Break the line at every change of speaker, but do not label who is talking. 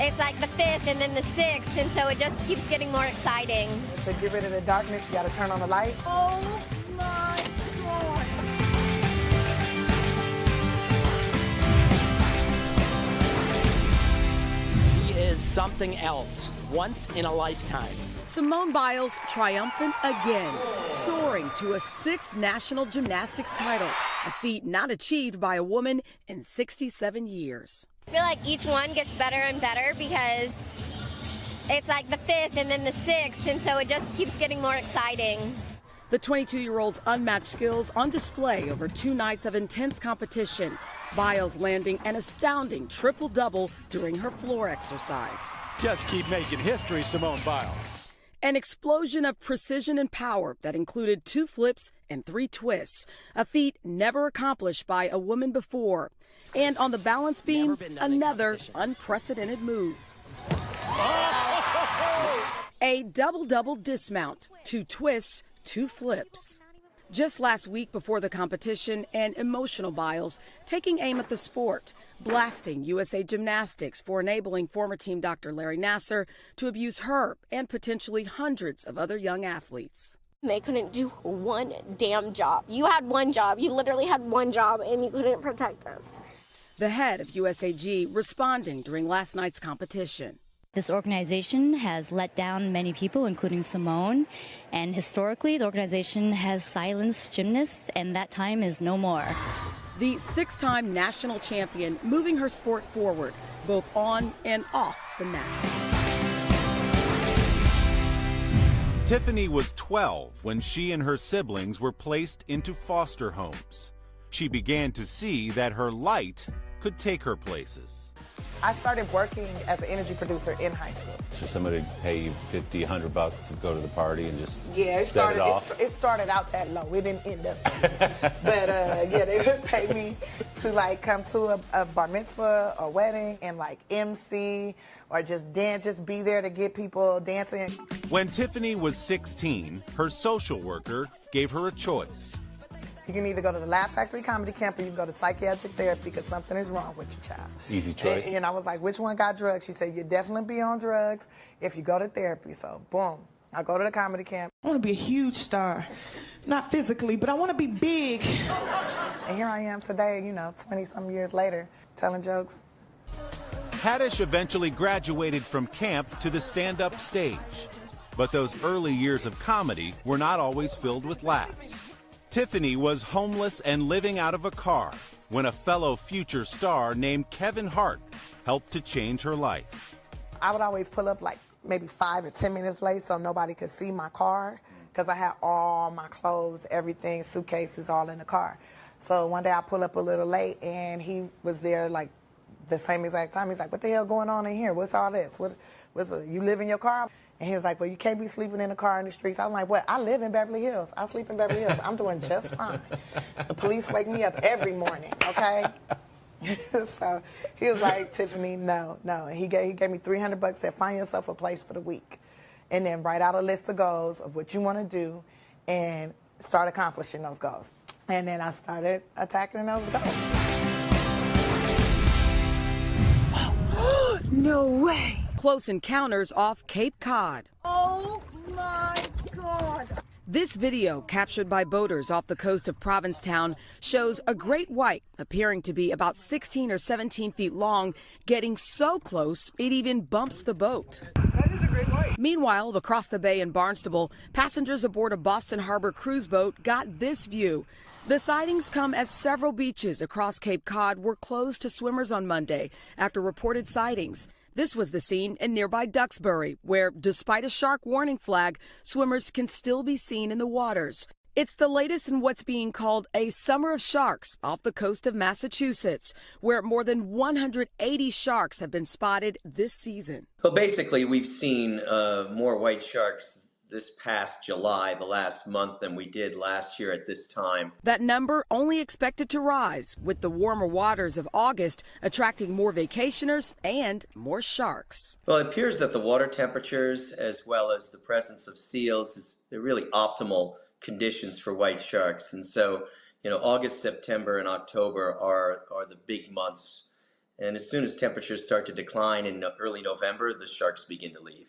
It's like the 5th and then the 6th, and so it just keeps getting more exciting.
To get rid of the darkness, you got to turn on the light.
Oh my God.
She is something else, once in a lifetime.
Simone Biles triumphant again, soaring to a 6th national gymnastics title, a feat not achieved by a woman in 67 years.
I feel like each one gets better and better because it's like the 5th and then the 6th, and so it just keeps getting more exciting.
The 22-year-old's unmatched skills on display over 2 nights of intense competition. Biles landing an astounding triple-double during her floor exercise.
Just keep making history, Simone Biles.
An explosion of precision and power that included 2 flips and 3 twists, a feat never accomplished by a woman before. And on the balance beam, another unprecedented move. A double-double dismount, 2 twists, 2 flips. Just last week before the competition, an emotional Biles taking aim at the sport, blasting USA Gymnastics for enabling former team Dr. Larry Nassar to abuse her and potentially hundreds of other young athletes.
They couldn't do one damn job. You had one job. You literally had one job, and you couldn't protect us.
The head of USAG responding during last night's competition.
This organization has let down many people, including Simone, and historically the organization has silenced gymnasts, and that time is no more.
The 6-time national champion moving her sport forward, both on and off the mat.
Tiffany was 12 when she and her siblings were placed into foster homes. She began to see that her light could take her places.
I started working as an energy producer in high school.
So somebody pay you $50, $100 to go to the party and just
it
set it off?
It started out that low. It didn't end up. But yeah, they would pay me to like come to a bar mitzvah or wedding and like MC or just dance, just be there to get people dancing.
When Tiffany was 16, her social worker gave her a choice.
You can either go to the Laugh Factory Comedy Camp or you can go to psychiatric therapy because something is wrong with your child.
Easy choice.
And I was like, which one got drugs? She said, you'd definitely be on drugs if you go to therapy. So, boom, I go to the comedy camp.
I want to be a huge star. Not physically, but I want to be big.
And here I am today, 20-some years later, telling jokes.
Haddish eventually graduated from camp to the stand-up stage. But those early years of comedy were not always filled with laughs. Tiffany was homeless and living out of a car when a fellow future star named Kevin Hart helped to change her life.
I would always pull up like maybe 5 or 10 minutes late so nobody could see my car because I had all my clothes, everything, suitcases all in the car. So one day I pull up a little late and he was there like the same exact time. He's like, what the hell going on in here? What's all this? You live in your car? And he was like, well, you can't be sleeping in a car in the streets. I'm like, what? I live in Beverly Hills. I sleep in Beverly Hills. I'm doing just fine. The police wake me up every morning, okay? So he was like, Tiffany, no. And he gave me $300, said, find yourself a place for the week. And then write out a list of goals of what you want to do and start accomplishing those goals. And then I started attacking those goals.
No way. Close encounters off Cape Cod.
Oh my God.
This video, captured by boaters off the coast of Provincetown, shows a great white appearing to be about 16 or 17 feet long, getting so close it even bumps the boat.
That is a great white.
Meanwhile, across the bay in Barnstable, passengers aboard a Boston Harbor cruise boat got this view. The sightings come as several beaches across Cape Cod were closed to swimmers on Monday after reported sightings. This was the scene in nearby Duxbury, where, despite a shark warning flag, swimmers can still be seen in the waters. It's the latest in what's being called a summer of sharks off the coast of Massachusetts, where more than 180 sharks have been spotted this season.
Well, basically, we've seen more white sharks this past July, the last month, than we did last year at this time.
That number only expected to rise, with the warmer waters of August attracting more vacationers and more sharks.
Well, it appears that the water temperatures, as well as the presence of seals, they're really optimal conditions for white sharks. And so, August, September, and October are the big months. And as soon as temperatures start to decline in early November, the sharks begin to leave.